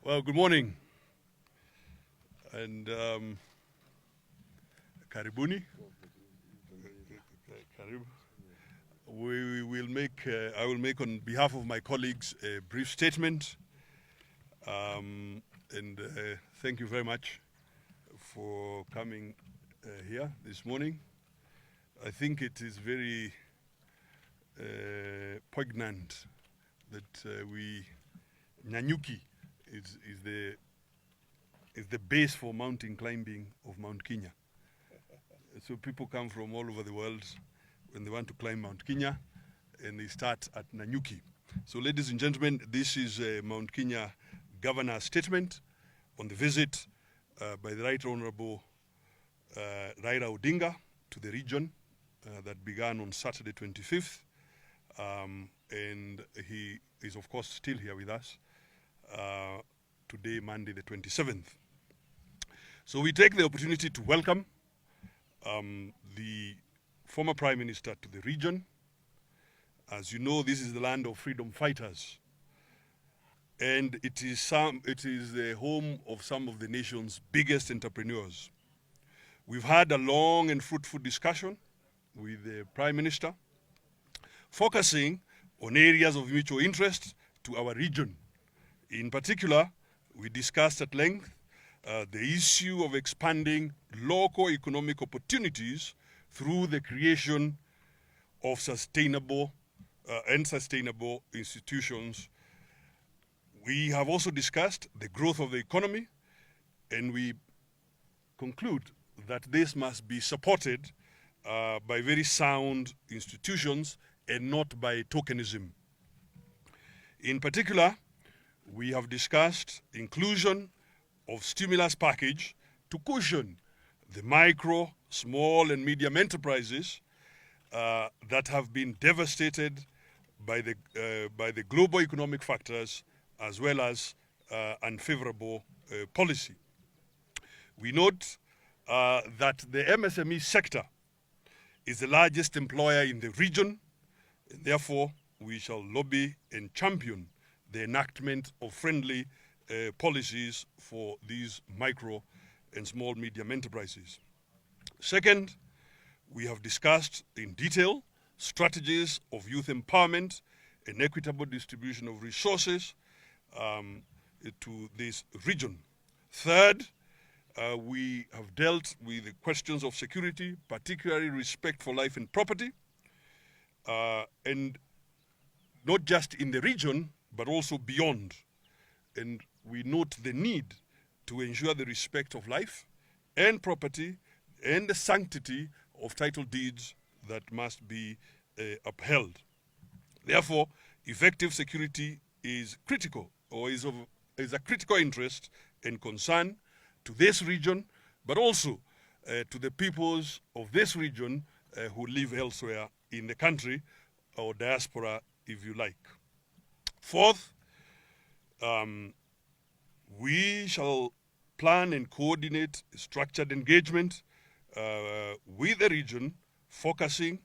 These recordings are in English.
Well, good morning, and karibuni. Karibu. We will make. I will make on behalf of my colleagues a brief statement, and thank you very much for coming here this morning. I think it is very poignant that Nyanyuki is the base for mountain climbing of Mount Kenya. So people come from all over the world when they want to climb Mount Kenya, and they start at Nanyuki. So ladies and gentlemen, this is a Mount Kenya Governor's statement on the visit by the Right Honorable Raila Odinga to the region that began on Saturday 25th. And he is of course still here with us today, Monday the 27th. So we take the opportunity to welcome the former Prime Minister to the region. As you know, this is the land of freedom fighters, and it is the home of some of the nation's biggest entrepreneurs. We've had a long and fruitful discussion with the Prime Minister, focusing on areas of mutual interest to our region. In particular, we discussed at length the issue of expanding local economic opportunities through the creation of sustainable institutions. We have also discussed the growth of the economy, and we conclude that this must be supported by very sound institutions and not by tokenism. In particular, we have discussed inclusion of stimulus package to cushion the micro, small and medium enterprises that have been devastated by the global economic factors as well as unfavorable policy. We note that the MSME sector is the largest employer in the region, and therefore we shall lobby and champion the enactment of friendly policies for these micro and small medium enterprises. Second, we have discussed in detail strategies of youth empowerment and equitable distribution of resources to this region. Third, we have dealt with the questions of security, particularly respect for life and property, and not just in the region, but also beyond. And we note the need to ensure the respect of life and property and the sanctity of title deeds that must be upheld. Therefore, effective security is critical, or is a critical interest and concern to this region, but also to the peoples of this region who live elsewhere in the country, or diaspora, if you like. Fourth, we shall plan and coordinate structured engagement with the region, focusing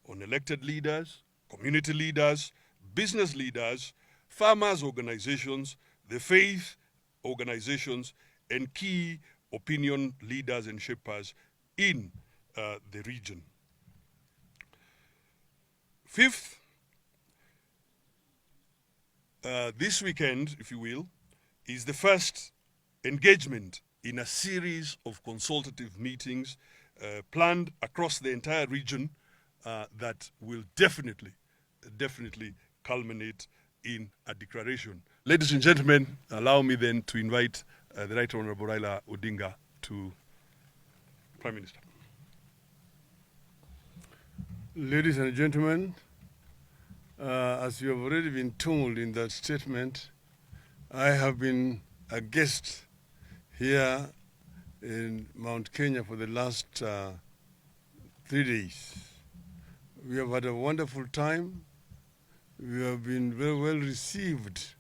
on elected leaders, community leaders, business leaders, farmers' organizations, the faith organizations, and key opinion leaders and shapers in the region. Fifth, this weekend, if you will, is the first engagement in a series of consultative meetings planned across the entire region that will definitely culminate in a declaration. Ladies and gentlemen, allow me then to invite the Right Honorable Raila Odinga to Prime Minister. Ladies and gentlemen, as you have already been told in that statement, I have been a guest here in Mount Kenya for the last 3 days. We have had a wonderful time. We have been very well received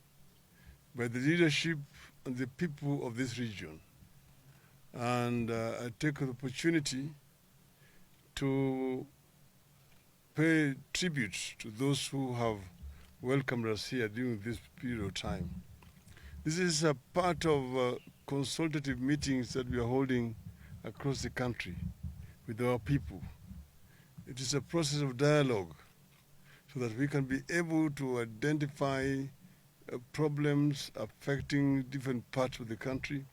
by the leadership and the people of this region. And I take the opportunity to pay tribute to those who have welcomed us here during this period of time. This is a part of consultative meetings that we are holding across the country with our people. It is a process of dialogue so that we can be able to identify problems affecting different parts of the country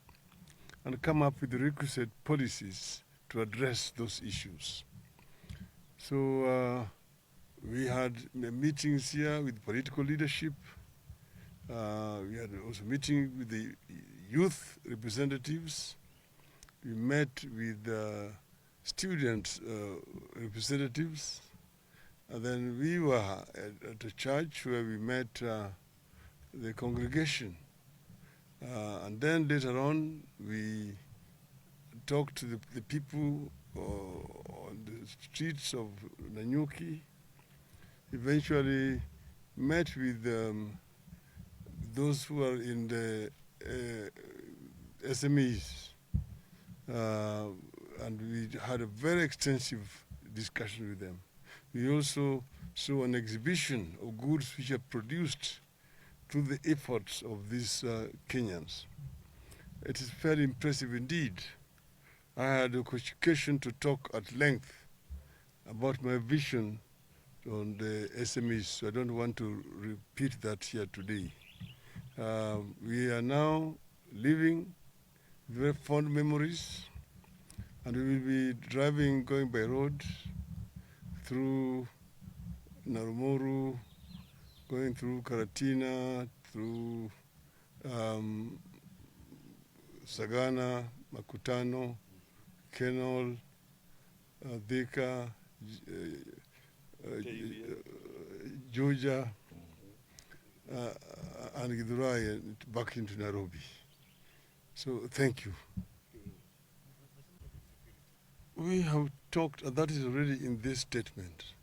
and come up with the requisite policies to address those issues. So we had meetings here with political leadership. We had also meeting with the youth representatives. We met with student representatives. And then we were at a church where we met the congregation. And then later on, we talked to the people on the streets of Nanyuki. Eventually met with those who are in the SMEs. And we had a very extensive discussion with them. We also saw an exhibition of goods which are produced through the efforts of these Kenyans. It is very impressive indeed. I had the occasion to talk at length about my vision on the SMEs, so I don't want to repeat that here today. We are now living very fond memories, and we will be driving, going by road through Narumoru, going through Karatina, through Sagana, Makutano, Kenol, Thika, Georgia, and Githurai, back into Nairobi. So thank you. We have talked, that is already in this statement,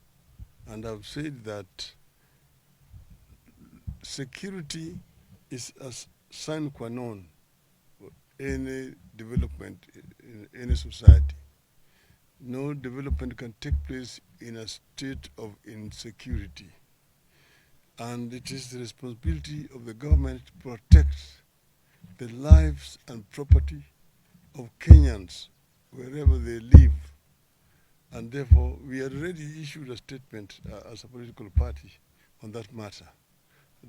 and I've said that security is a sine qua non for any development in any society. No development can take place in a state of insecurity. And it is the responsibility of the government to protect the lives and property of Kenyans wherever they live. And therefore, we had already issued a statement as a political party on that matter.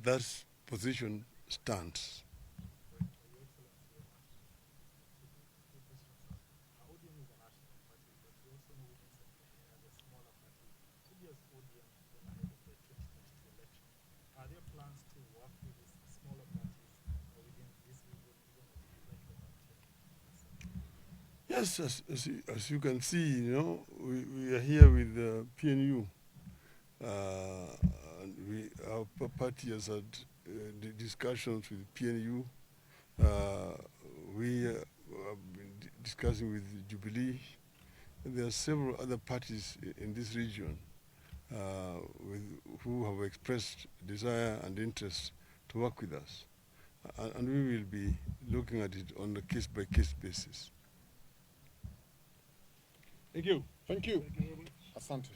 That position stands. Are there plans to work with these smaller parties within this region, even as you'd like to Yes, as you can see, we are here with PNU. And our party has had the discussions with PNU. We have been discussing with Jubilee. There are several other parties in this region who have expressed desire and interest to work with us. And we will be looking at it on a case-by-case basis. Thank you. Thank you. Asante.